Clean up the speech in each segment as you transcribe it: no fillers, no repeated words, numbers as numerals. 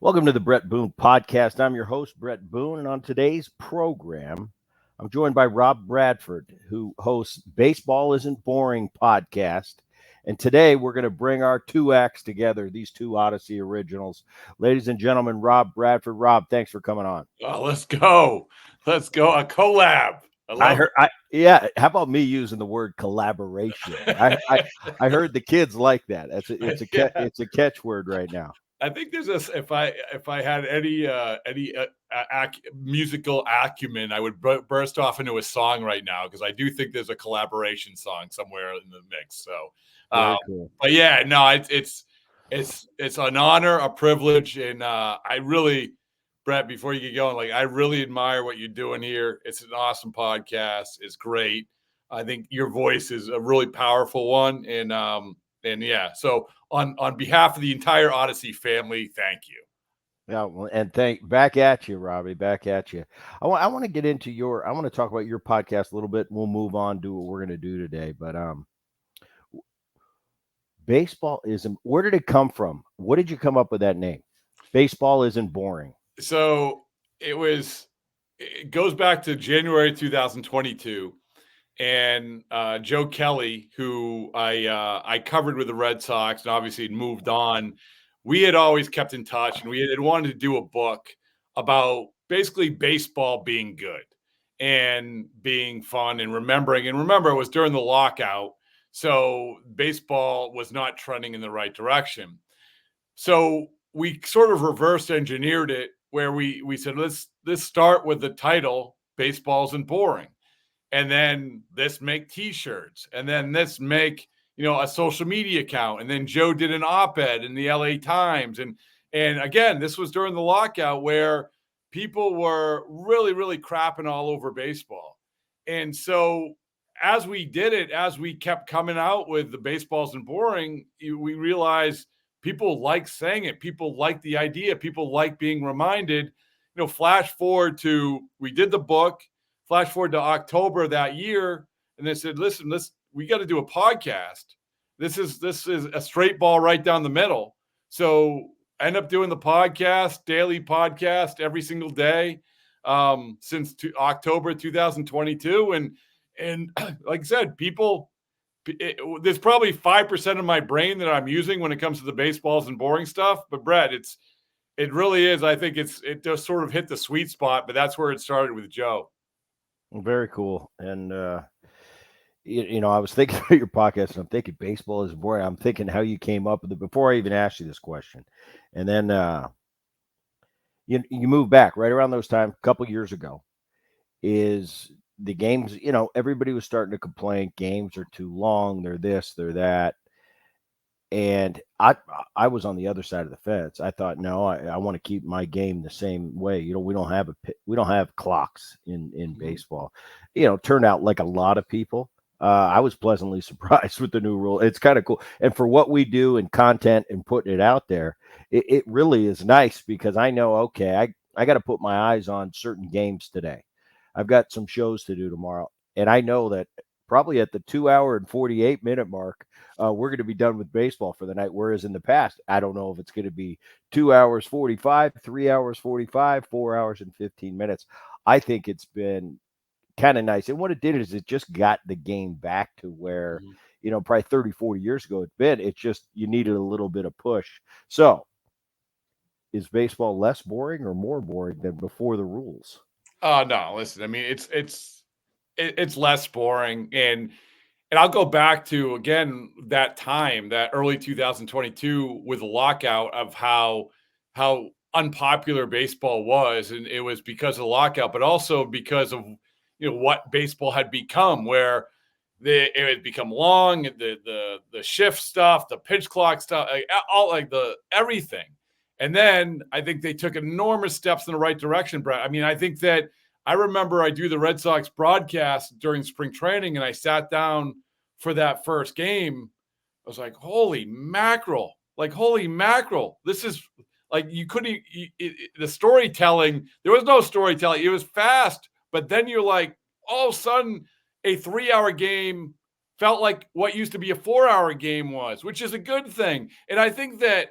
Welcome to the Bret Boone podcast. I'm your host, Bret Boone, and on today's program, I'm joined by Rob Bradford, who hosts Baseball Isn't Boring podcast. And today we're going to bring our two acts together, these two Audacy originals. Ladies and gentlemen, Rob Bradford. Rob, thanks for coming on. Oh, let's go. Let's go. A collab. I love Yeah. How about me using the word collaboration? I heard the kids like that. Yeah. It's a catchword right now. I think there's this. If I had any musical acumen, I would burst off into a song right now because I do think there's a collaboration song somewhere in the mix. So, Very cool. but yeah, no, it's an honor, a privilege, and I really, Bret, before you get going, like I really admire what you're doing here. It's an awesome podcast. It's great. I think your voice is a really powerful one, and yeah, so on behalf of the entire Audacy family, thank you. Yeah, well, and back at you, Robbie. Back at you. I want to get into I want to talk about your podcast a little bit. We'll move on to what we're going to do today. But baseball isn't. Where did it come from? What did you come up with that name? Baseball isn't boring. So it goes back to January 2022. And Joe Kelly, who I covered with the Red Sox and obviously had moved on, we had always kept in touch, and we had wanted to do a book about basically baseball being good and being fun and remembering. And remember, it was during the lockout, so baseball was not trending in the right direction. So we sort of reverse engineered it, where we said let's start with the title "Baseball Isn't Boring." And then this make t-shirts, and then this make a social media account, and then Joe did an op-ed in the LA Times, and again, this was during the lockout where people were really crapping all over baseball. And so as we did it, as we kept coming out with the Baseball Isn't Boring, we realized people like saying it, people like the idea, people like being reminded. Flash forward to, we did the book. Flash forward to October of that year, and they said, "Listen, we got to do a podcast. This is a straight ball right down the middle." So I end up doing the podcast, daily podcast, every single day since October 2022, and like I said, there's probably 5% of my brain that I'm using when it comes to the baseballs and boring stuff. But Bret, it really is. I think it just sort of hit the sweet spot, but that's where it started with Joe. Very cool. And I was thinking about your podcast, and I'm thinking baseball is boring. I'm thinking how you came up with it before I even asked you this question. And then you moved back right around those times, a couple years ago. Is the games? Everybody was starting to complain. Games are too long. They're this. They're that. And I was on the other side of the fence. I thought, no, I want to keep my game the same way. We don't have clocks in baseball. Turned out like a lot of people. I was pleasantly surprised with the new rule. It's kind of cool. And for what we do in content and putting it out there, it really is nice because I know, okay, I got to put my eyes on certain games today. I've got some shows to do tomorrow. And I know that probably at the 2 hour and 48-minute mark, we're going to be done with baseball for the night. Whereas in the past, I don't know if it's going to be 2 hours 45, 3 hours 45, 4 hours and 15 minutes. I think it's been kind of nice. And what it did is it just got the game back to where, probably 30, 40 years ago it's just you needed a little bit of push. So is baseball less boring or more boring than before the rules? Oh, no, listen, I mean, it's less boring. And I'll go back to, again, that time, that early 2022 with the lockout, of how unpopular baseball was. And it was because of the lockout, but also because of, what baseball had become, where it had become long, the shift stuff, the pitch clock stuff, all like everything. And then I think they took enormous steps in the right direction, Bret. I mean, I think that I remember I do the Red Sox broadcast during spring training, and I sat down for that first game. I was like, holy mackerel. This is like, you couldn't, the storytelling, there was no storytelling. It was fast, but then you're like, all of a sudden, a 3-hour game felt like what used to be a 4-hour game was, which is a good thing. And I think that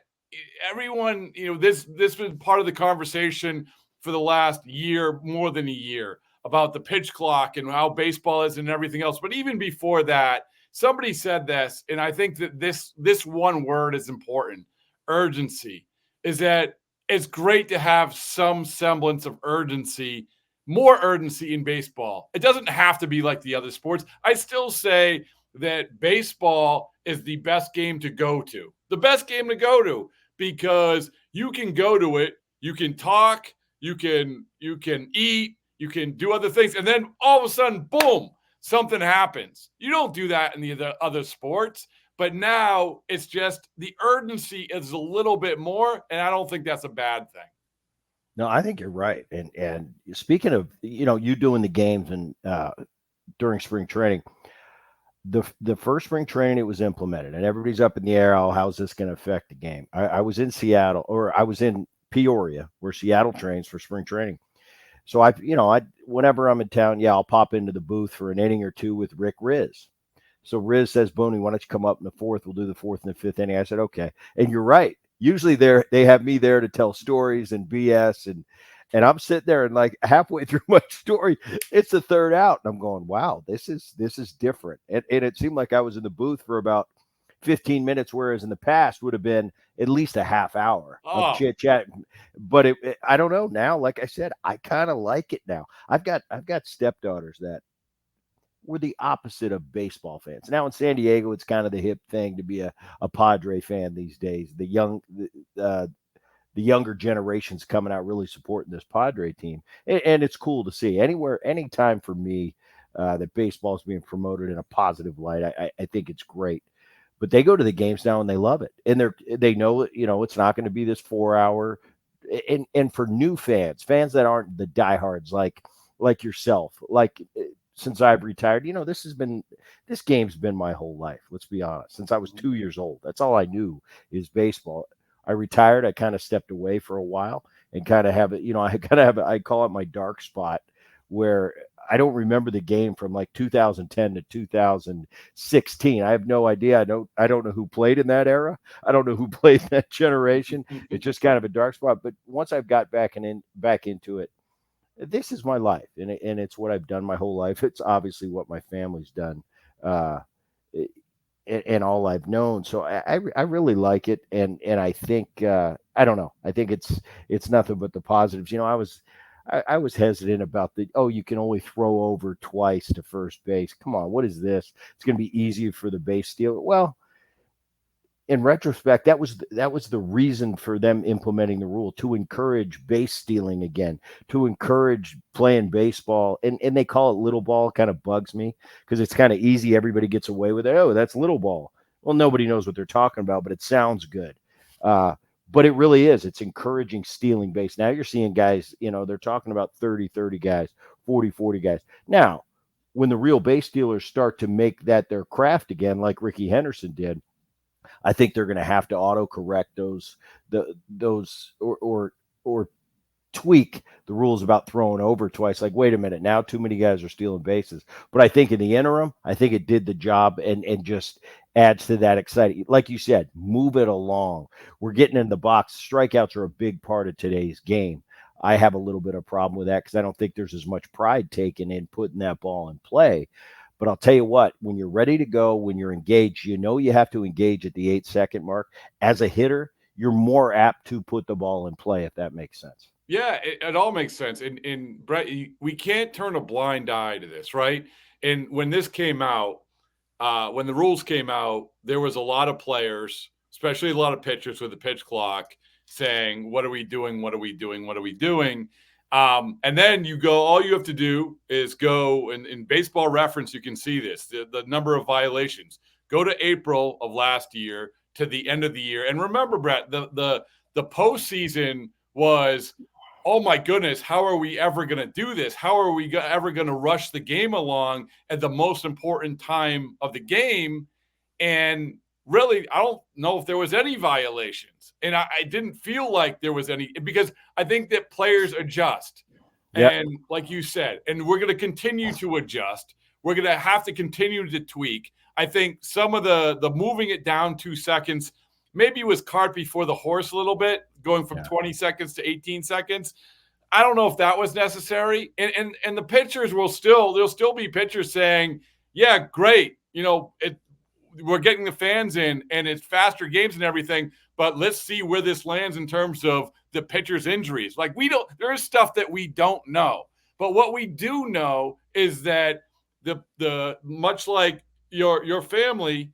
everyone, this been part of the conversation for the last year, more than a year, about the pitch clock and how baseball is and everything else. But even before that, somebody said this, and I think that this one word is important: urgency. Is that it's great to have some semblance of urgency, more urgency in baseball. It doesn't have to be like the other sports. I still say that baseball is the best game to go to. The best game to go to, because you can go to it, you can talk, you can eat, you can do other things, and then all of a sudden, boom, something happens. You don't do that in the other sports, but now it's just the urgency is a little bit more, and I don't think that's a bad thing. No, I think you're right. And speaking of, you doing the games and during spring training, the first spring training it was implemented, and everybody's up in the air. Oh, how's this going to affect the game? I was in Seattle, or I was in Peoria, where Seattle trains for spring training. So I whenever I'm in town, yeah, I'll pop into the booth for an inning or two with Rick Riz. So Riz says, Booney, why don't you come up in the fourth? We'll do the fourth and the fifth inning. I said, okay. And you're right. Usually they have me there to tell stories and BS, and I'm sitting there and like halfway through my story, it's the third out. And I'm going, wow, this is different. And it seemed like I was in the booth for about 15 minutes, whereas in the past would have been at least a half hour of Oh, chit chat. But I don't know now. Like I said, I kind of like it now. I've got stepdaughters that were the opposite of baseball fans. Now in San Diego, it's kind of the hip thing to be a Padre fan these days. The younger generations coming out really supporting this Padre team, and it's cool to see anywhere, anytime for me that baseball is being promoted in a positive light. I think it's great. But they go to the games now and they love it, and they know it's not going to be this 4 hour. And for new fans that aren't the diehards like yourself, like since I've retired, this game's been my whole life. Let's be honest. Since I was 2 years old, that's all I knew is baseball. I retired. I kind of stepped away for a while and kind of have it. I kind of have I call it my dark spot where I don't remember the game from like 2010 to 2016. I have no idea. I don't know who played in that era. I don't know who played that generation. It's just kind of a dark spot. But once I've got back into it, this is my life, and it's what I've done my whole life. It's obviously what my family's done, uh, and all I've known. So I really like it, and I think I don't know. I think it's nothing but the positives. I was hesitant about you can only throw over twice to first base. Come on, what is this? It's going to be easier for the base stealer. Well, in retrospect, that was the reason for them implementing the rule, to encourage base stealing again, to encourage playing baseball. And they call it little ball. Kind of bugs me because it's kind of easy. Everybody gets away with it. Oh, that's little ball. Well, nobody knows what they're talking about, but it sounds good. Uh, but it really is. It's encouraging stealing base. Now you're seeing guys, they're talking about 30 guys, 40 guys. Now, when the real base stealers start to make that their craft again, like Ricky Henderson did, I think they're going to have to autocorrect those or tweak the rules about throwing over twice. Like, wait a minute, now too many guys are stealing bases. But I think in the interim, I think it did the job and just adds to that exciting. Like you said, move it along. We're getting in the box. Strikeouts are a big part of today's game. I have a little bit of problem with that because I don't think there's as much pride taken in putting that ball in play. But I'll tell you what, when you're ready to go, when you're engaged, you have to engage at the 8-second mark. As a hitter, you're more apt to put the ball in play, if that makes sense. yeah, it all makes sense. And Bret, we can't turn a blind eye to this, right? And when this came out, when the rules came out, there was a lot of players, especially a lot of pitchers with the pitch clock, saying, "What are we doing? What are we doing? What are we doing?" And then all you have to do is go, and in Baseball Reference, you can see this, the number of violations. Go to April of last year to the end of the year. And remember, Bret, the postseason was, oh my goodness, how are we ever going to do this? How are we ever going to rush the game along at the most important time of the game? And really, I don't know if there was any violations. And I didn't feel like there was any, because I think that players adjust. Yeah. And like you said, and we're going to continue to adjust. We're going to have to continue to tweak. I think some of the moving it down 2 seconds maybe it was cart before the horse a little bit, going from 20 seconds to 18 seconds. I don't know if that was necessary. And the pitchers there'll still be pitchers saying, yeah, great. We're getting the fans in and it's faster games and everything, but let's see where this lands in terms of the pitcher's injuries. Like there is stuff that we don't know. But what we do know is that the much like your family,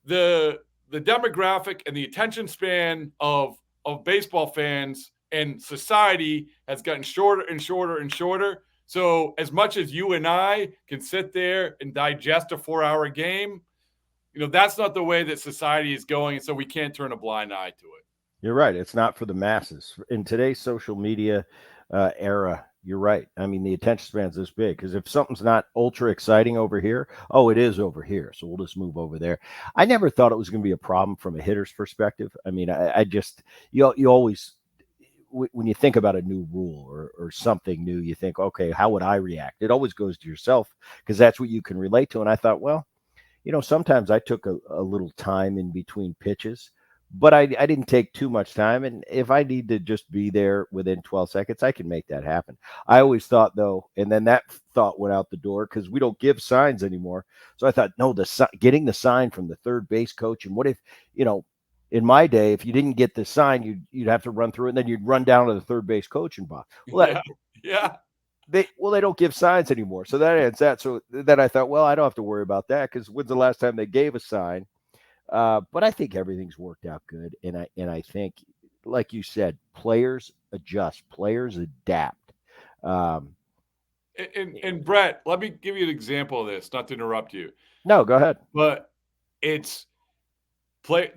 the demographic and the attention span of baseball fans and society has gotten shorter and shorter and shorter. So as much as you and I can sit there and digest a 4-hour game, that's not the way that society is going. So we can't turn a blind eye to it. You're right. It's not for the masses. In today's social media era, you're right. I mean, the attention span's this big because if something's not ultra exciting over here, oh, it is over here. So we'll just move over there. I never thought it was going to be a problem from a hitter's perspective. I mean, I just, you always, when you think about a new rule or something new, you think, okay, how would I react? It always goes to yourself because that's what you can relate to. And I thought, well, sometimes I took a little time in between pitches, but I didn't take too much time. And if I need to just be there within 12 seconds, I can make that happen. I always thought, though, and then that thought went out the door because we don't give signs anymore. So I thought, no, getting the sign from the third base coach. And what if, in my day, if you didn't get the sign, you'd have to run through it, and then you'd run down to the third base coaching box. Well, yeah. They don't give signs anymore. So that ends that. So then I thought, well, I don't have to worry about that because when's the last time they gave a sign? But I think everything's worked out good. And I think, like you said, players adjust, players adapt. And Bret, let me give you an example of this, not to interrupt you. No, go ahead. But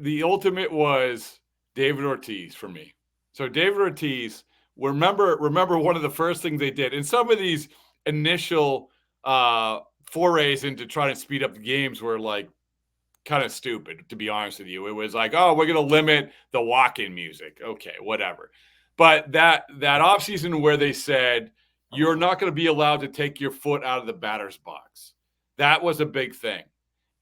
the ultimate was David Ortiz for me. So David Ortiz, remember one of the first things they did in some of these initial forays into trying to speed up the games were like kind of stupid, to be honest with you. It was like, oh, we're going to limit the walk-in music. Okay, whatever. But that offseason where they said you're not going to be allowed to take your foot out of the batter's box, that was a big thing.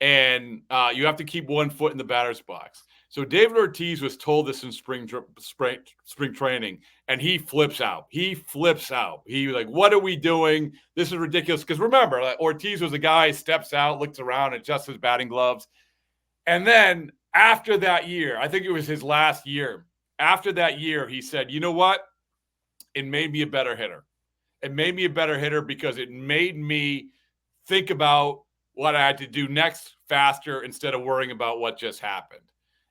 And you have to keep one foot in the batter's box. So David Ortiz was told this in spring training, and he flips out. He was like, what are we doing? This is ridiculous. Because remember, Ortiz was a guy, steps out, looks around, adjusts his batting gloves. And then after that year, I think it was his last year, after that year, he said, you know what? It made me a better hitter. It made me a better hitter because it made me think about what I had to do next faster instead of worrying about what just happened.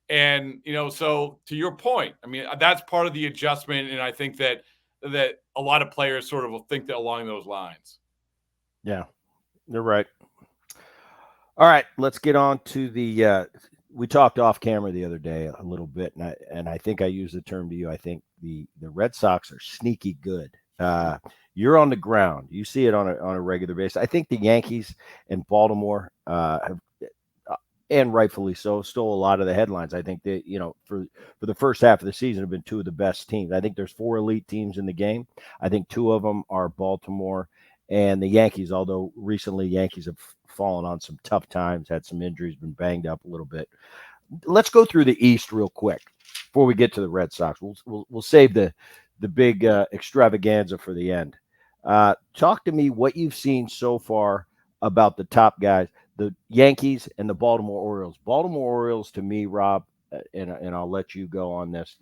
And, so to your point, I mean, that's part of the adjustment. And I think that a lot of players sort of will think that along those lines. Yeah, you're right. All right, let's get on to we talked off camera the other day a little bit, and I think I used the term to you. I think the Red Sox are sneaky good. You're on the ground. You see it on a regular basis. I think the Yankees and Baltimore have, and rightfully so, stole a lot of the headlines. I think that, for the first half of the season have been two of the best teams. I think there's 4 elite teams in the game. I think 2 of them are Baltimore and the Yankees, although recently Yankees have fallen on some tough times, had some injuries, been banged up a little bit. Let's go through the East real quick before we get to the Red Sox. We'll save the big extravaganza for the end. Talk to me what you've seen so far about the top guys, the Yankees and the Baltimore Orioles. Baltimore Orioles, to me, Rob, and I'll let you go on this.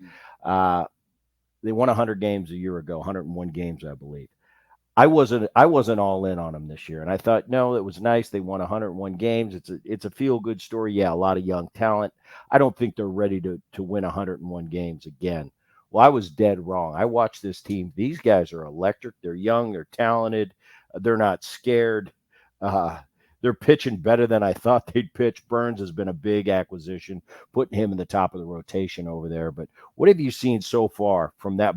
They won 100 games a year ago, 101 games, I believe. I wasn't all in on them this year, and I thought, no, it was nice. They won 101 games. It's a feel good story. Yeah, a lot of young talent. I don't think they're ready to win 101 games again. Well, I was dead wrong. I watched this team. These guys are electric. They're young. They're talented. They're not scared. They're pitching better than I thought they'd pitch. Burns has been a big acquisition, putting him in the top of the rotation over there. But what have you seen so far from that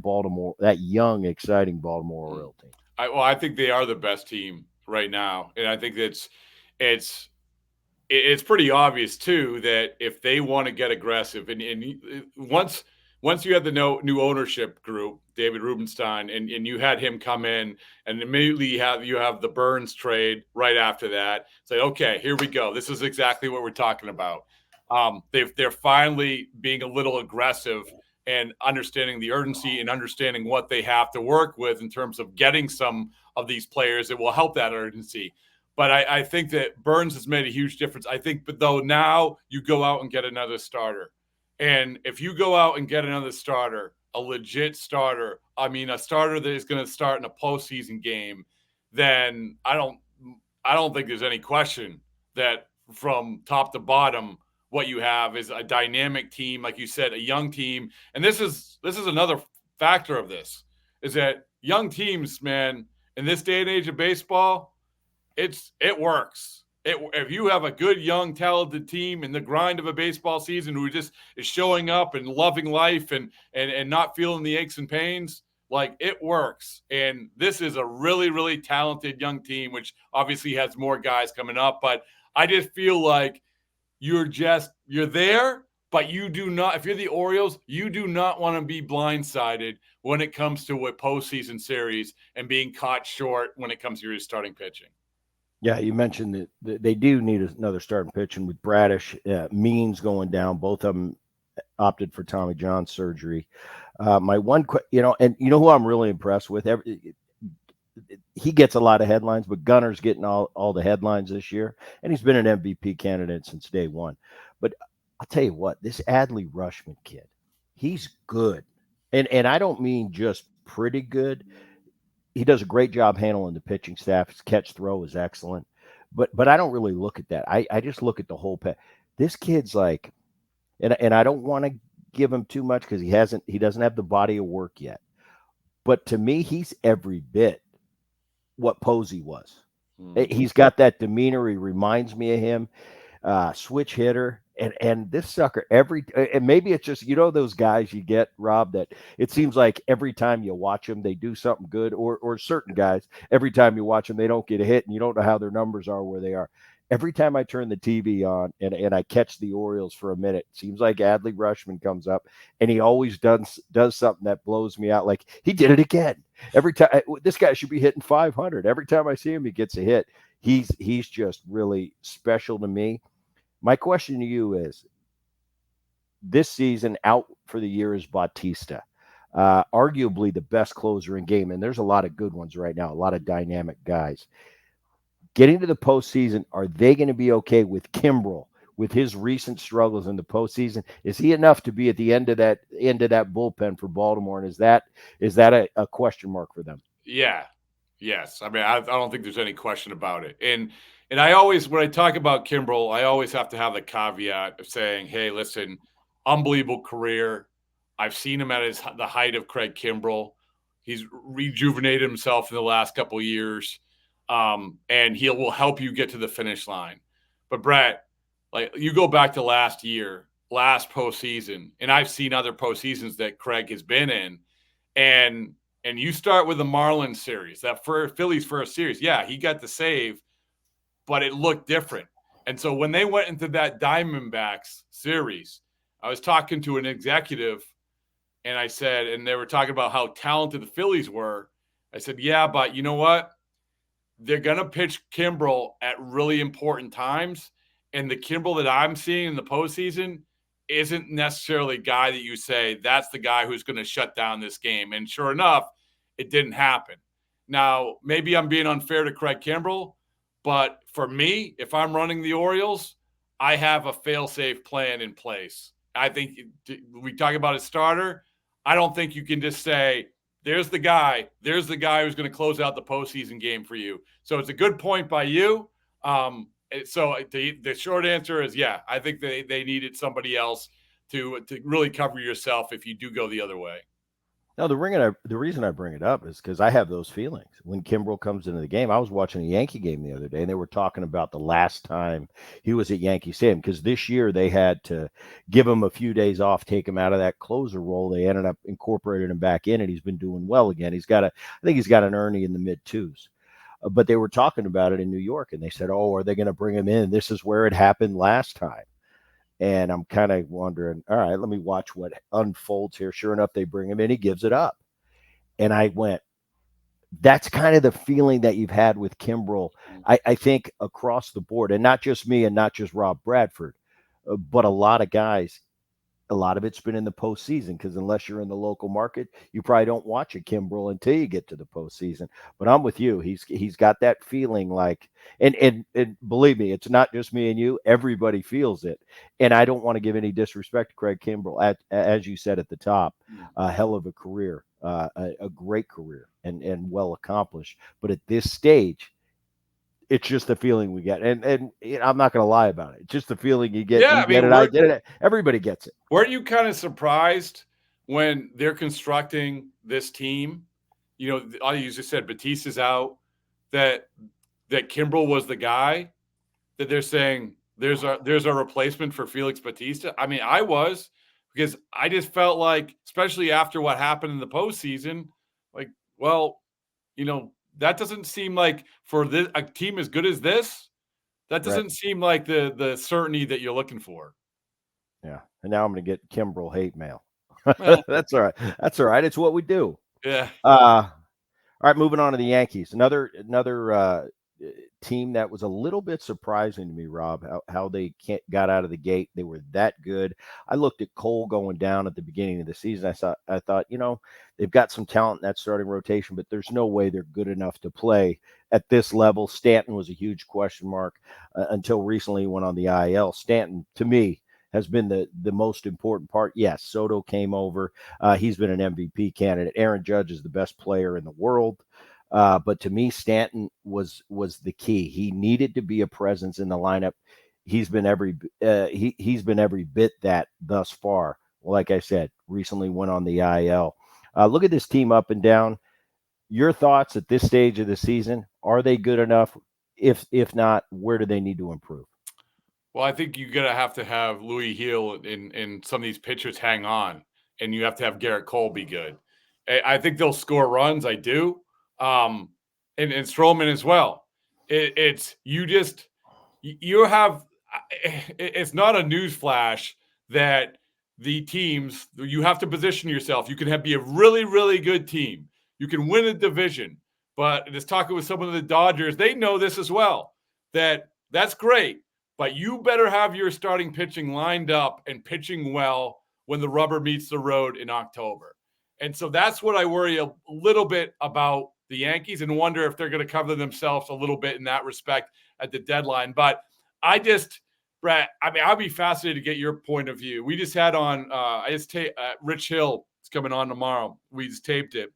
young, exciting Baltimore Oriole team? I think they are the best team right now, and I think it's pretty obvious too that if they want to get aggressive, and once you had the new ownership group, David Rubenstein, and you had him come in, and immediately you have the Burns trade right after that. Say, okay, here we go. This is exactly what we're talking about. They're finally being a little aggressive and understanding the urgency and understanding what they have to work with in terms of getting some of these players that will help that urgency. But I think that Burns has made a huge difference. I think, but though now you go out and get another starter. And if you go out and get another starter, a legit starter, I mean, a starter that is going to start in a postseason game, then I don't think there's any question that from top to bottom, what you have is a dynamic team, like you said, a young team. And this is another factor of this is that young teams, man, in this day and age of baseball, it works. If you have a good, young, talented team in the grind of a baseball season who just is showing up and loving life and not feeling the aches and pains, like it works. And this is a really, really talented young team, which obviously has more guys coming up. But I just feel like you're there, but you do not. If you're the Orioles, you do not want to be blindsided when it comes to a postseason series and being caught short when it comes to your starting pitching. Yeah, you mentioned that they do need another starting pitch, and with Bradish, Means going down, both of them opted for Tommy John surgery. My one, and you know who I'm really impressed with? He gets a lot of headlines, but Gunner's getting all the headlines this year, and he's been an MVP candidate since day one. But I'll tell you what, this Adley Rushman kid, he's good, and I don't mean just pretty good. He does a great job handling the pitching staff. His catch throw is excellent, but I don't really look at that. I just look at the whole pet. This kid's like, and I don't want to give him too much because he doesn't have the body of work yet. But to me, he's every bit what Posey was. He's got that demeanor. He reminds me of him. Switch hitter, and this sucker and maybe it's just those guys you get, Rob, that it seems like every time you watch them they do something good, or certain guys every time you watch them they don't get a hit and you don't know how their numbers are where they are. Every time I turn the TV on and I catch the Orioles for a minute, it seems like Adley Rushman comes up and he always does something that blows me out. Like he did it again. Every time this guy should be hitting 500. Every time I see him, he gets a hit. He's just really special to me. My question to you is, this season out for the year is Bautista, arguably the best closer in game, and there's a lot of good ones right now, a lot of dynamic guys. Getting to the postseason, are they going to be okay with Kimbrel with his recent struggles in the postseason? Is he enough to be at the end of that bullpen for Baltimore? And is that a question mark for them? Yeah. Yes. I mean, I don't think there's any question about it. And I always, when I talk about Kimbrel, I always have to have the caveat of saying, hey, listen, unbelievable career. I've seen him at the height of Craig Kimbrel. He's rejuvenated himself in the last couple of years, and he will help you get to the finish line. But Brett, like you go back to last year, last postseason, and I've seen other postseasons that Craig has been in, and you start with the Marlins series, that for Phillies first series. Yeah, he got the save, but it looked different. And so when they went into that Diamondbacks series, I was talking to an executive and I said, and they were talking about how talented the Phillies were. I said, yeah, but you know what? They're going to pitch Kimbrel at really important times. And the Kimbrel that I'm seeing in the postseason isn't necessarily a guy that you say that's the guy who's going to shut down this game. And sure enough, it didn't happen. Now, maybe I'm being unfair to Craig Kimbrel, but for me, if I'm running the Orioles, I have a fail-safe plan in place. I think we talk about a starter. I don't think you can just say, there's the guy who's going to close out the postseason game for you. So it's a good point by you. So the short answer is, yeah, I think they needed somebody else to really cover yourself if you do go the other way. No, the reason I bring it up is because I have those feelings when Kimbrel comes into the game. I was watching a Yankee game the other day, and they were talking about the last time he was at Yankee Stadium, because this year they had to give him a few days off, take him out of that closer role. They ended up incorporating him back in, and he's been doing well again. I think he's got an Ernie in the mid twos. But they were talking about it in New York, and they said, "Oh, are they going to bring him in? This is where it happened last time." And I'm kind of wondering, all right, let me watch what unfolds here. Sure enough, they bring him in. He gives it up. And I went, that's kind of the feeling that you've had with Kimbrel, I think, across the board. And not just me and not just Rob Bradford, but a lot of guys, a lot of it's been in the postseason because unless you're in the local market, you probably don't watch a Kimbrel until you get to the postseason. But I'm with you. He's got that feeling like, and believe me, it's not just me and you. Everybody feels it. And I don't want to give any disrespect to Craig Kimbrel. As you said at the top, a hell of a career, a great career, and well accomplished. But at this stage, it's just the feeling we get, and I'm not going to lie about it. It's just the feeling you get. Yeah, You I get mean, it. I get it. Everybody gets it. weren't you kind of surprised when they're constructing this team? You know, all you just said Batista's out, that Kimbrel was the guy, that they're saying there's a replacement for Felix Batista. I mean, I was, because I just felt like, especially after what happened in the postseason, like, well, you know, that doesn't seem like, for this, a team as good as this, that Right. doesn't seem like the certainty that you're looking for. Yeah. And now I'm going to get Kimbrel hate mail. Eh, That's all right. That's all right. It's what we do. yeah. All right, moving on to the Yankees. Another team that was a little bit surprising to me, Rob, how they got out of the gate. They were that good. I looked at Cole going down at the beginning of the season. I thought, they've got some talent in that starting rotation, but there's no way they're good enough to play at this level. Stanton was a huge question mark until recently he went on the IL. Stanton, to me, has been the most important part. Yes, Soto came over. He's been an MVP candidate. Aaron Judge is the best player in the world. But to me, Stanton was the key. He needed to be a presence in the lineup. He's been he's been every bit that thus far. Well, like I said, recently went on the IL. Look at this team up and down. Your thoughts at this stage of the season? Are they good enough? If not, where do they need to improve? Well, I think you're gonna have to have Louis Heel and some of these pitchers hang on, and you have to have Garrett Cole be good. I think they'll score runs. I do, um, and Stroman as well. It's you just you have. It's not a news flash that the teams, you have to position yourself. You can be a really, really good team. You can win a division, but just talking with some of the Dodgers, they know this as well. That's great, but you better have your starting pitching lined up and pitching well when the rubber meets the road in October. And so that's what I worry a little bit about the Yankees, and wonder if they're going to cover themselves a little bit in that respect at the deadline. But I just, Brett, I mean, I'll be fascinated to get your point of view. We just had on, Rich Hill is coming on tomorrow. We just taped it.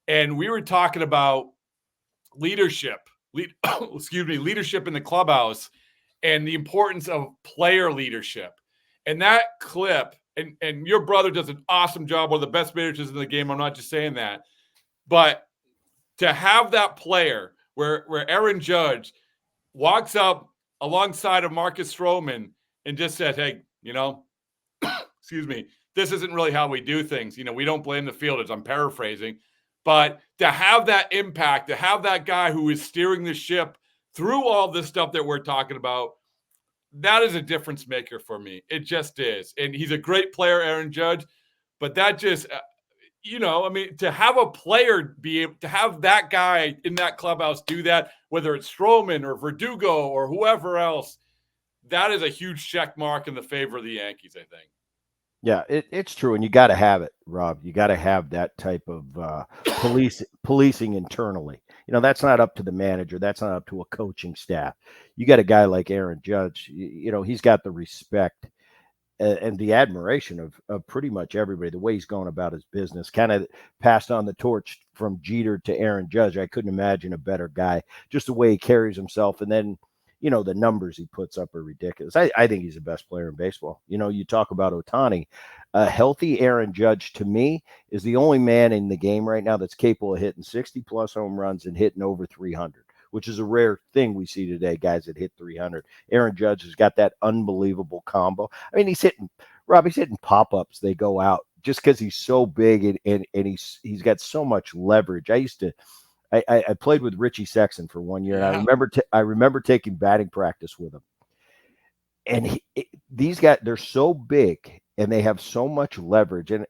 And we were talking about leadership, leadership in the clubhouse, and the importance of player leadership. And that clip, and your brother does an awesome job, one of the best managers in the game. I'm not just saying that. But to have that player where Aaron Judge walks up alongside of Marcus Stroman and just said, hey, excuse me, this isn't really how we do things. We don't blame the fielders. I'm paraphrasing. But to have that impact, to have that guy who is steering the ship through all this stuff that we're talking about, that is a difference maker for me. It just is. And he's a great player, Aaron Judge. But that just, I mean, to have a player be able to have that guy in that clubhouse do that, whether it's Stroman or Verdugo or whoever else, that is a huge check mark in the favor of the Yankees, I think. Yeah, it's true, and you got to have it, Rob. You got to have that type of policing internally. That's not up to the manager. That's not up to a coaching staff. You got a guy like Aaron Judge. He's got the respect and the admiration of pretty much everybody. The way he's going about his business, kind of passed on the torch from Jeter to Aaron Judge. I couldn't imagine a better guy. Just the way he carries himself, and then the numbers he puts up are ridiculous. I think he's the best player in baseball. You talk about Ohtani. A healthy Aaron Judge, to me, is the only man in the game right now that's capable of hitting 60-plus home runs and hitting over 300, which is a rare thing we see today, guys that hit 300. Aaron Judge has got that unbelievable combo. I mean, he's hitting pop-ups. They go out just because he's so big and he's got so much leverage. I played with Richie Sexton for 1 year, and I remember taking batting practice with him. And these guys, they're so big and they have so much leverage, and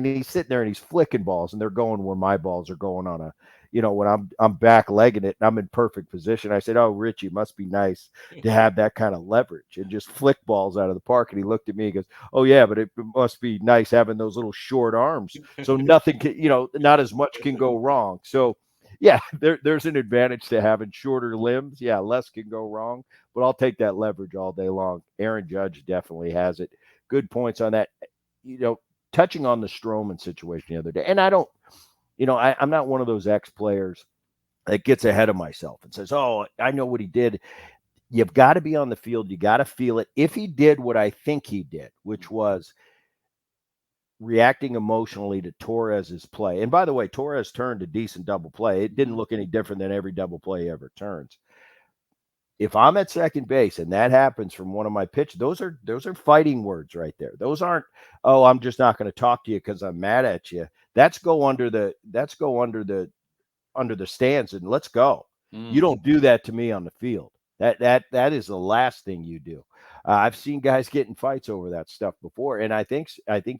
he's sitting there and he's flicking balls, and they're going where my balls are going on when I'm back legging it and I'm in perfect position. I said, "Oh, Richie, must be nice to have that kind of leverage and just flick balls out of the park." And he looked at me and goes, "Oh yeah, but it must be nice having those little short arms, so nothing can, not as much can go wrong." So yeah, there's an advantage to having shorter limbs. Yeah, less can go wrong, but I'll take that leverage all day long. Aaron Judge definitely has it. Good points on that. You know, touching on the Stroman situation the other day, and I don't, I'm not one of those ex players that gets ahead of myself and says, "Oh, I know what he did." You've got to be on the field. You got to feel it. If he did what I think he did, which was reacting emotionally to Torres's play. And by the way, Torres turned a decent double play. It didn't look any different than every double play he ever turns. If I'm at second base and that happens from one of my pitches, those are fighting words right there. Those aren't, "Oh, I'm just not going to talk to you because I'm mad at you." That's go under the stands and let's go. You Mm. don't do that to me on the field. That is the last thing you do. I've seen guys get in fights over that stuff before, and I think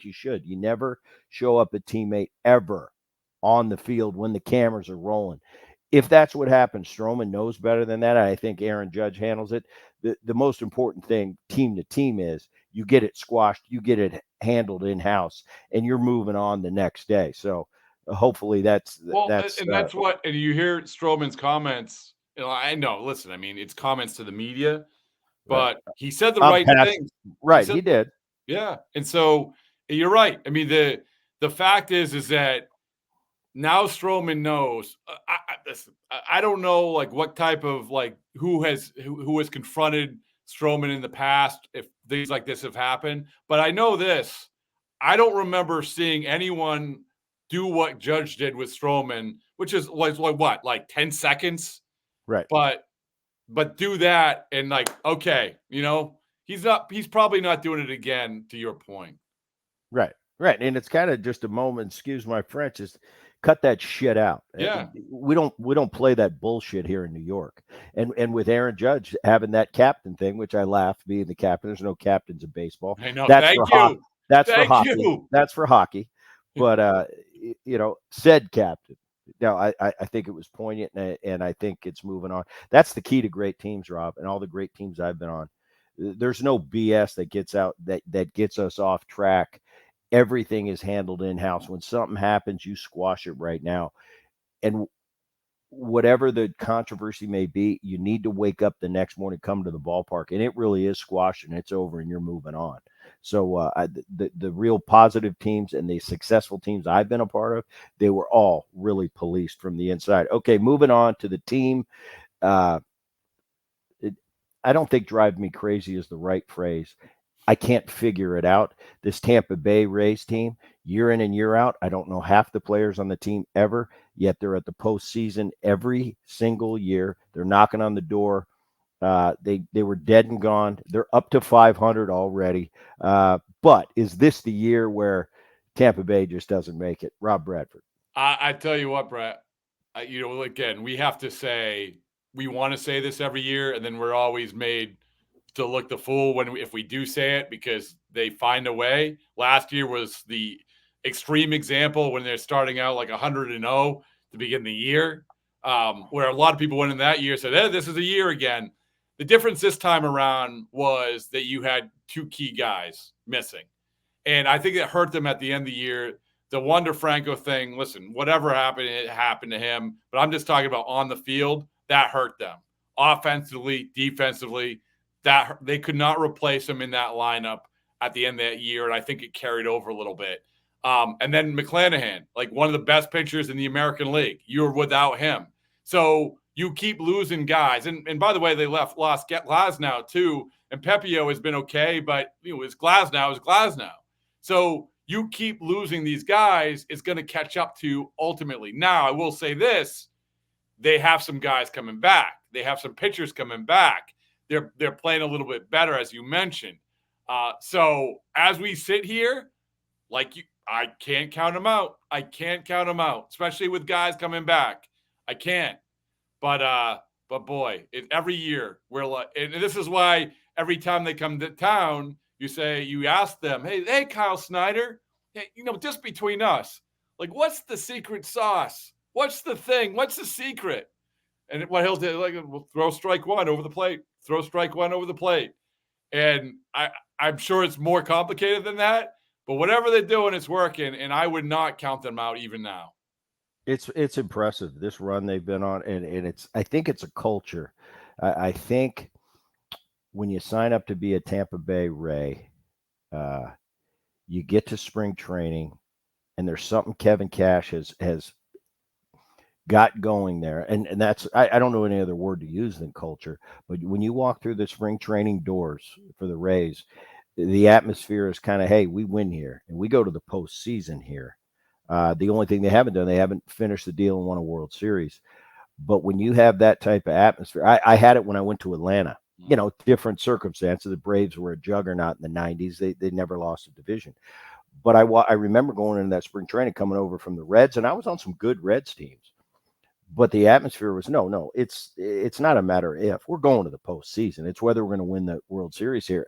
you should. You never show up a teammate ever on the field when the cameras are rolling. If that's what happens, Stroman knows better than that. I think Aaron Judge handles it. The most important thing, team to team, is you get it squashed, you get it handled in house, and you're moving on the next day. So hopefully that's Well, that's and that's what, and you hear Stroman's comments. I know. Listen, I mean, it's comments to the media, right. but he said the I'm right past. things. He Right, said, he did. yeah. And so you're right. I mean, the fact is that now Stroman knows. Listen, I don't know like what type of like who has confronted Stroman in the past if things like this have happened, but I know this. I don't remember seeing anyone do what Judge did with Stroman, which is like what, like 10 seconds, Right, but do that and like, okay, he's probably not doing it again, to your point. right, right. And it's kind of just a moment. Excuse my French. Is cut that shit out. Yeah, We don't play that bullshit here in New York. And with Aaron Judge having that captain thing, which I laugh being the captain. There's no captains in baseball. I know. That's for Thank hockey. you. That's for Thank hockey. you. That's for hockey. But said captain. No, I think it was poignant, and I think it's moving on. That's the key to great teams, Rob, and all the great teams I've been on. There's no BS that gets out that gets us off track. Everything is handled in house. When something happens, you squash it right now. And whatever the controversy may be, you need to wake up the next morning, come to the ballpark, and it really is squashed and it's over and you're moving on. So the real positive teams and the successful teams I've been a part of, they were all really policed from the inside. Okay, moving on to the team. Uh, it, I don't think "drive me crazy" is the right phrase. I can't figure it out. This Tampa Bay Rays team, year in and year out, I don't know half the players on the team ever, yet they're at the postseason every single year. They're knocking on the door. They were dead and gone. They're up to 500 already. But is this the year where Tampa Bay just doesn't make it? Rob Bradford. I tell you what, Brett, again, we have to say, we want to say this every year, and then we're always made to look the fool if we do say it because they find a way. Last year was the extreme example when they're starting out like 100-0 to begin the year, where a lot of people went in that year said, this is a year again. The difference this time around was that you had two key guys missing. And I think it hurt them at the end of the year. The Wander Franco thing, listen, whatever happened, it happened to him. But I'm just talking about on the field, that hurt them. Offensively, defensively, that they could not replace him in that lineup at the end of that year. And I think it carried over a little bit. And then McClanahan, like one of the best pitchers in the American League. You're without him. So you keep losing guys. And by the way, they lost Glasnow too. And Pepio has been okay, but it's Glasnow. So you keep losing these guys, it's going to catch up to ultimately. Now, I will say this. They have some guys coming back. They have some pitchers coming back. They're playing a little bit better, as you mentioned. So as we sit here, I can't count them out. I can't count them out, especially with guys coming back. I can't. But boy, every year we're like, and this is why every time they come to town, you ask them, hey, Kyle Snyder, hey, just between us, like, what's the secret sauce What's the thing? What's the secret? And what he'll do, like, we'll throw strike one over the plate, throw strike one over the plate. And I'm sure it's more complicated than that, but whatever they're doing, it's working. And I would not count them out even now. It's impressive, this run they've been on, and it's, I think it's a culture. I think when you sign up to be a Tampa Bay Ray, uh, you get to spring training, and there's something Kevin Cash has got going there, and that's, I don't know any other word to use than culture. But when you walk through the spring training doors for the Rays, the atmosphere is kind of, hey, we win here and we go to the postseason here. The only thing they haven't done, they haven't finished the deal and won a World Series. But when you have that type of atmosphere, I had it when I went to Atlanta. You know, different circumstances. The Braves were a juggernaut in the '90s. They never lost a division. But I remember going into that spring training, coming over from the Reds, and I was on some good Reds teams. But the atmosphere was, no, it's not a matter of if. We're going to the postseason. It's whether we're going to win the World Series here.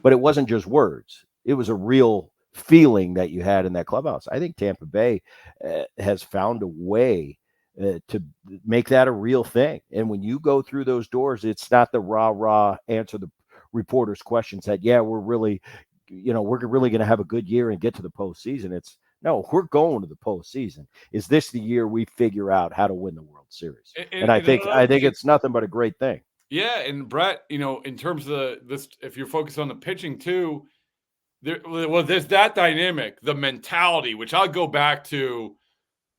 But it wasn't just words. It was a real feeling that you had in that clubhouse. I think Tampa Bay has found a way to make that a real thing. And when you go through those doors, it's not the rah answer the reporters' questions that, yeah, we're really going to have a good year and get to the postseason. It's, no, we're going to the postseason. Is this the year we figure out how to win the World Series? And I think it's nothing but a great thing. Yeah, and Bret, in terms of this, if you're focused on the pitching too, there's that dynamic, the mentality, which I'll go back to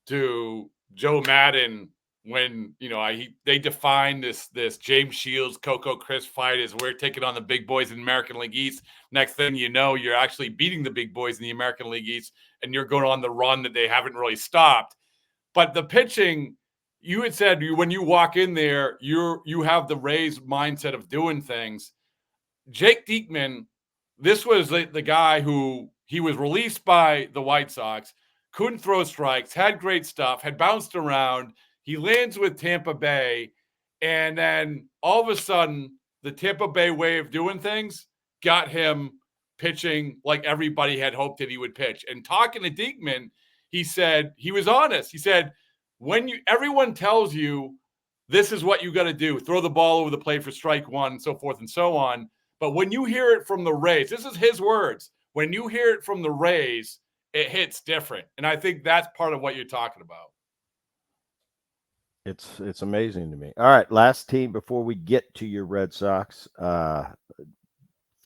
Joe Madden when they defined this James Shields Coco Chris fight as we're taking on the big boys in the American League East. Next thing you know, you're actually beating the big boys in the American League East, and you're going on the run that they haven't really stopped. But the pitching, you had said when you walk in there, you have the Rays mindset of doing things. Jake Diekman, this was the guy who he was released by the White Sox, couldn't throw strikes, had great stuff, had bounced around. He lands with Tampa Bay, and then all of a sudden, the Tampa Bay way of doing things got him pitching like everybody had hoped that he would pitch. And talking to Diekman, he said, he was honest. He said, everyone tells you this is what you got to do, throw the ball over the plate for strike one, and so forth and so on. But when you hear it from the Rays, this is his words. When you hear it from the Rays, it hits different. And I think that's part of what you're talking about. It's amazing to me. All right, last team before we get to your Red Sox.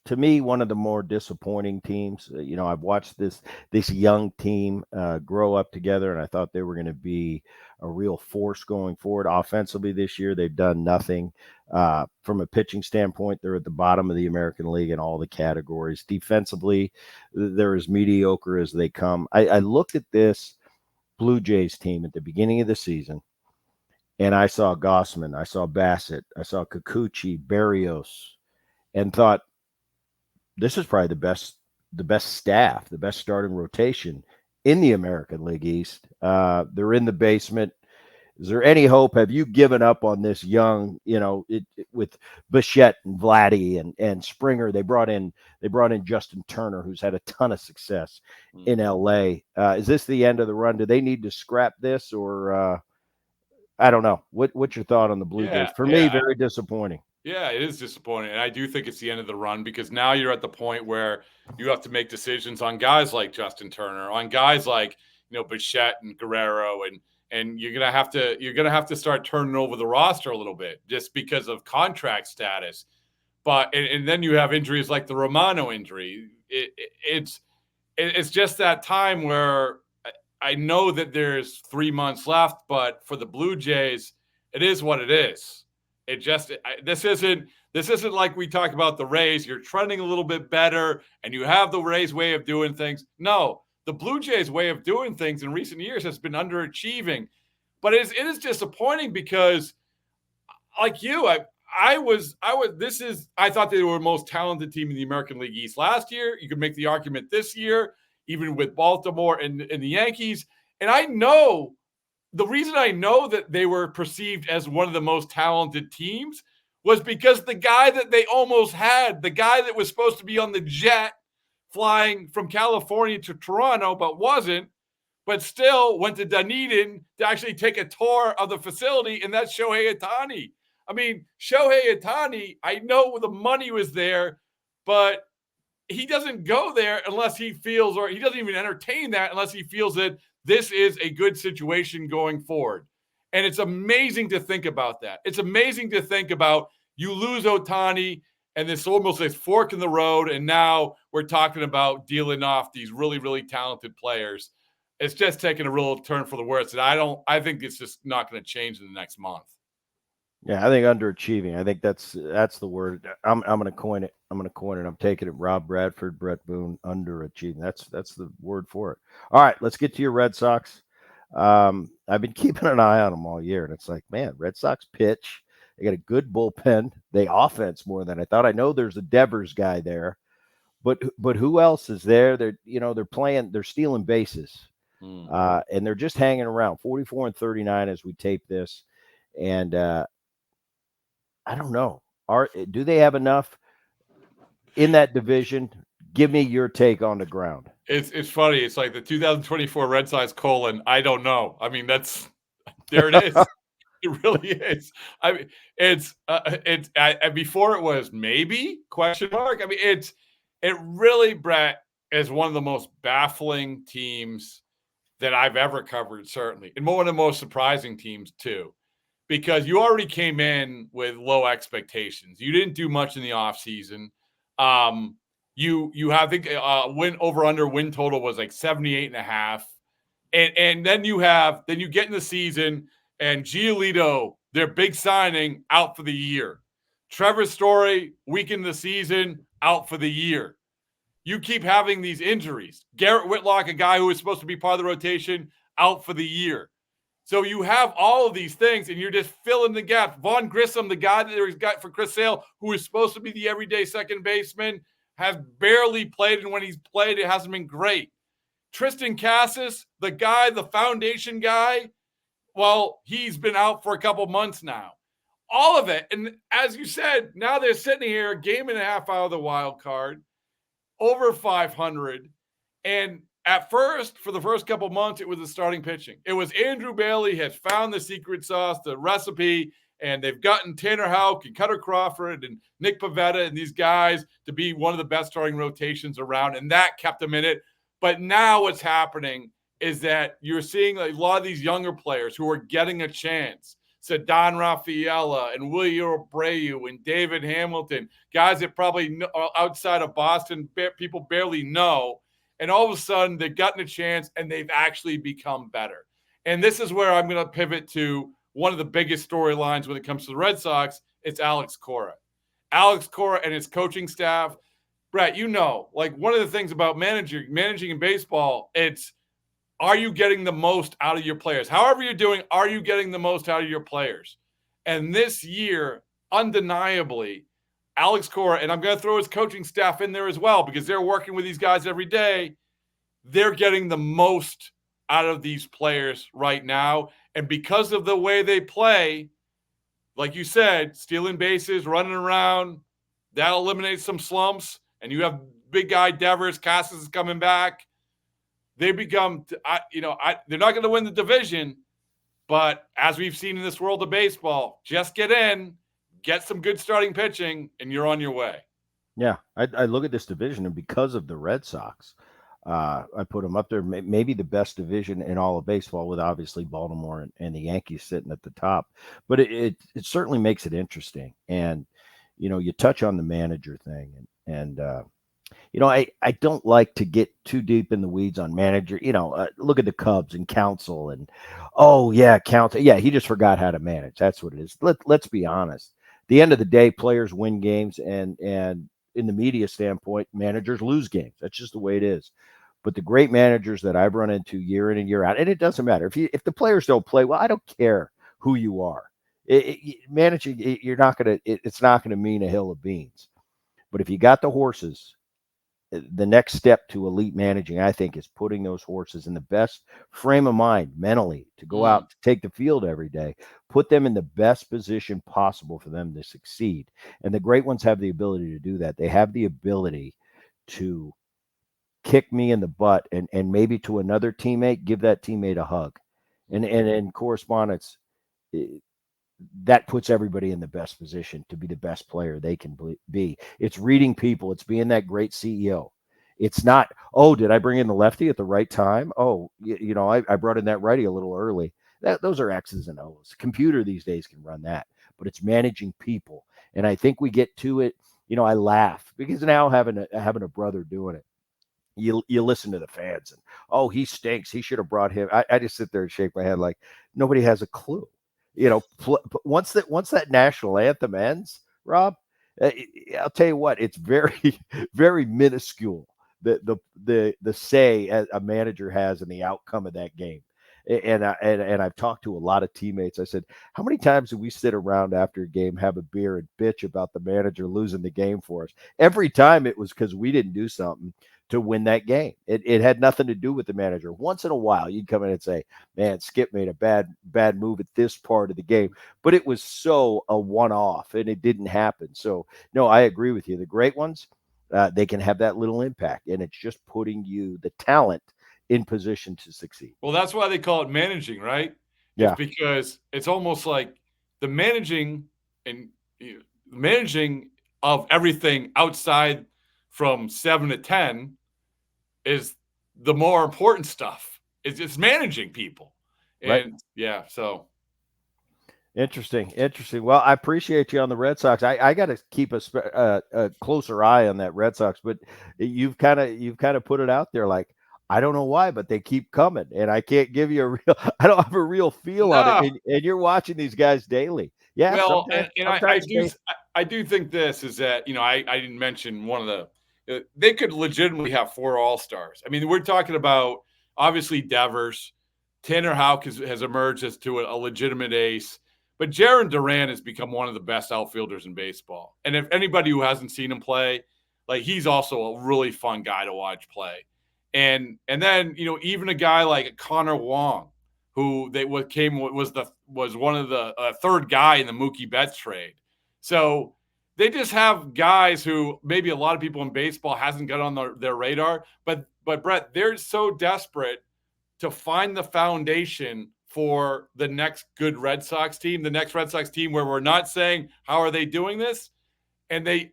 To me, one of the more disappointing teams. I've watched this young team grow up together, and I thought they were going to be a real force going forward. Offensively this year, they've done nothing. From a pitching standpoint, they're at the bottom of the American League in all the categories. Defensively, they're as mediocre as they come. I looked at this Blue Jays team at the beginning of the season, and I saw Gossman, I saw Bassett, I saw Kikuchi, Barrios, and thought, this is probably the best staff, the best starting rotation in the American League East. They're in the basement. Is there any hope? Have you given up on this young, with Bichette and Vladdy and Springer? They brought in Justin Turner, who's had a ton of success in LA. Is this the end of the run? Do they need to scrap this, or I don't know. What's your thought on the Blue Jays? For me, very disappointing. Yeah, it is disappointing. And I do think it's the end of the run because now you're at the point where you have to make decisions on guys like Justin Turner, on guys like, Bichette and Guerrero, and you're gonna have to start turning over the roster a little bit just because of contract status. But and then you have injuries like the Romano injury. It's just that time where I know that there's 3 months left, but for the Blue Jays, it is what it is. This isn't like we talk about the Rays. You're trending a little bit better and you have the Rays way of doing things. No, the Blue Jays way of doing things in recent years has been underachieving, but it is disappointing because like you, I thought they were the most talented team in the American League East last year. You could make the argument this year, even with Baltimore and the Yankees. And I know the reason I know that they were perceived as one of the most talented teams was because the guy that they almost had, the guy that was supposed to be on the jet flying from California to Toronto, but wasn't, but still went to Dunedin to actually take a tour of the facility, and that's Shohei Ohtani. I mean, Shohei Ohtani, I know the money was there, but he doesn't go there unless he feels, or he doesn't even entertain that unless he feels that this is a good situation going forward. And it's amazing to think about that. It's amazing to think about you lose Ohtani and this almost a fork in the road. And now we're talking about dealing off these really, really talented players. It's just taking a real turn for the worse. And I think it's just not going to change in the next month. Yeah, I think underachieving. I think that's the word. I'm going to coin it. I'm taking it. Rob Bradford, Bret Boone, underachieving. That's the word for it. All right, let's get to your Red Sox. I've been keeping an eye on them all year, and it's like, man, Red Sox pitch. They got a good bullpen. They offense more than I thought. I know there's a Devers guy there, but who else is there? They're playing. They're stealing bases, and they're just hanging around. 44-39 as we tape this, and I don't know. Do they have enough in that division? Give me your take on the ground. It's funny. It's like the 2024 Red Sox : I don't know. I mean, there it is. It really is. I mean, it's before it was maybe question mark. I mean, it really, Brett, is one of the most baffling teams that I've ever covered, certainly, and one of the most surprising teams too, because you already came in with low expectations. You didn't do much in the offseason. You have, I think, win over under win total was like 78.5. And then you get in the season and Giolito, their big signing, out for the year. Trevor Story, week in the season, out for the year. You keep having these injuries. Garrett Whitlock, a guy who was supposed to be part of the rotation, out for the year. So you have all of these things, and you're just filling the gap. Vaughn Grissom, the guy that they got for Chris Sale, who is supposed to be the everyday second baseman, has barely played, and when he's played, it hasn't been great. Tristan Cassis, the guy, the foundation guy, well, he's been out for a couple months now. All of it. And as you said, now they're sitting here a game and a half out of the wild card, over 500. And at first, for the first couple months, it was the starting pitching. It was Andrew Bailey has found the secret sauce, the recipe, and they've gotten Tanner Houck and Cutter Crawford and Nick Pivetta and these guys to be one of the best starting rotations around, and that kept them in it. But now what's happening is that you're seeing a lot of these younger players who are getting a chance. Ceddanne Rafaela and William Abreu and David Hamilton, guys that probably outside of Boston, people barely know. And all of a sudden, they've gotten a chance and they've actually become better. And this is where I'm going to pivot to one of the biggest storylines when it comes to the Red Sox. It's Alex Cora. Alex Cora and his coaching staff. Brett, like one of the things about managing in baseball, it's, are you getting the most out of your players? However you're doing, are you getting the most out of your players? And this year, undeniably, Alex Cora, and I'm going to throw his coaching staff in there as well because they're working with these guys every day. They're getting the most out of these players right now. And because of the way they play, like you said, stealing bases, running around, that'll eliminate some slumps. And you have big guy Devers, Cassis is coming back. They become, they're not going to win the division, but as we've seen in this world of baseball, just get in, get some good starting pitching, and you're on your way. Yeah, I look at this division, and because of the Red Sox, I put them up there, maybe the best division in all of baseball, with obviously Baltimore and the Yankees sitting at the top. But it certainly makes it interesting. And, you touch on the manager thing, and I don't like to get too deep in the weeds on manager. Look at the Cubs and Counsell and, Counsell. Yeah, he just forgot how to manage. That's what it is. Let's be honest. At the end of the day, players win games, and in the media standpoint, managers lose games. That's just the way it is. But the great managers that I've run into year in and year out, and it doesn't matter if the players don't play well, I don't care who you are. Managing, it's not gonna mean a hill of beans. But if you got the horses, the next step to elite managing, I think, is putting those horses in the best frame of mind mentally to go out to take the field every day, put them in the best position possible for them to succeed. And the great ones have the ability to do that. They have the ability to kick me in the butt, and maybe to another teammate, give that teammate a hug. And in correspondence, eh, that puts everybody in the best position to be the best player they can be. It's reading people. It's being that great CEO. It's not, oh, did I bring in the lefty at the right time? Oh, I brought in that righty a little early. Those are X's and O's. Computer these days can run that, but it's managing people. And I think we get to it. I laugh because now having a brother doing it, you listen to the fans and, oh, he stinks. He should have brought him. I just sit there and shake my head like nobody has a clue. Once that national anthem ends, Rob, I'll tell you what, it's very very minuscule the say a manager has in the outcome of that game. And I've talked to a lot of teammates. I said, how many times do we sit around after a game, have a beer, and bitch about the manager losing the game for us? Every time it was because we didn't do something to win that game. It had nothing to do with the manager. Once in a while, you'd come in and say, man, Skip made a bad move at this part of the game. But it was so a one-off, and it didn't happen. So, no, I agree with you. The great ones, they can have that little impact, and it's just putting the talent in position to succeed. Well, that's why they call it managing, right? It's Yeah, because it's almost like the managing and managing of everything outside from 7 to 10 is the more important stuff. It's managing people, right. and yeah, so Interesting. Well, I appreciate you on the Red Sox. I got to keep a closer eye on that Red Sox, but you've kind of put it out there like I don't know why, but they keep coming, and I can't give you a real. I don't have a real feel on it, no. and you're watching these guys daily. Yeah, Well, sometimes and sometimes they. I do think this is that I didn't mention one of they could legitimately have 4 All-Stars. I mean, we're talking about obviously Devers, Tanner Houck has emerged as to a legitimate ace, but Jaron Duran has become one of the best outfielders in baseball. And if anybody who hasn't seen him play, like he's also a really fun guy to watch play. And then even a guy like Connor Wong, who they what came was one of the third guy in the Mookie Betts trade. So they just have guys who maybe a lot of people in baseball hasn't got on their radar. But Brett, they're so desperate to find the foundation for the next good Red Sox team, the next Red Sox team where we're not saying how are they doing this, and they've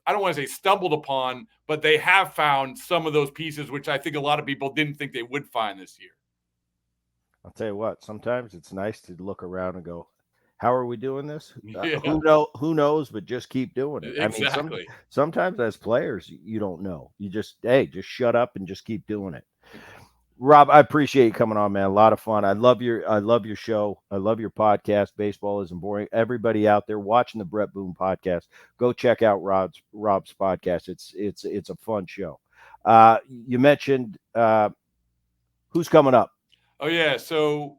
I don't want to say stumbled upon, but they have found some of those pieces which I think a lot of people didn't think they would find this year. I'll tell you what. Sometimes it's nice to look around and go, "How are we doing this? Yeah, Who knows? But just keep doing it." I mean, exactly. sometimes as players, you don't know. You just shut up and just keep doing it. Rob, I appreciate you coming on, man. A lot of fun. I love your show. I love your podcast. Baseball isn't boring. Everybody out there watching the Bret Boone podcast, go check out Rob's podcast. It's a fun show. You mentioned who's coming up. Oh yeah. So,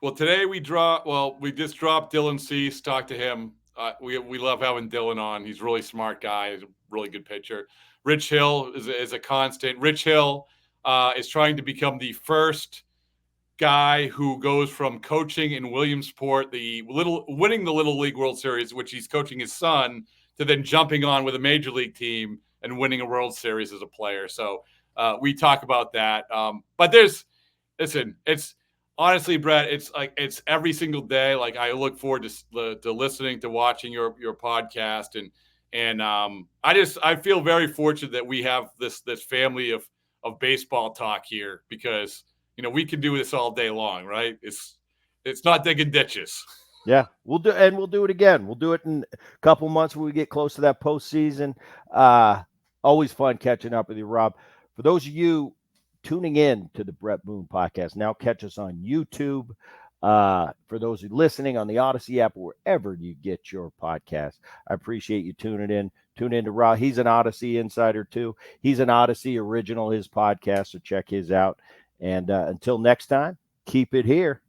well, today we drop. Well, we just dropped Dylan Cease. Talked to him. We love having Dylan on. He's a really smart guy. He's a really good pitcher. Rich Hill is a constant. Rich Hill is trying to become the first guy who goes from coaching in Williamsport, winning the Little League World Series, which he's coaching his son, to then jumping on with a major league team and winning a World Series as a player. So we talk about that. But listen, it's honestly, Brett, it's like it's every single day. Like I look forward to listening to watching your podcast and I feel very fortunate that we have this family of baseball talk here because we can do this all day long, right? It's not digging ditches. Yeah, we'll do it again. We'll do it in a couple months when we get close to that postseason. Uh, Always fun catching up with you, Rob. For those of you tuning in to the Bret Boone podcast, now catch us on YouTube. For those who are listening on the Audacy app, wherever you get your podcast, I appreciate you tuning in. Tune in to Rob. He's an Audacy insider too. He's an Audacy original, his podcast, so check his out. And until next time, keep it here.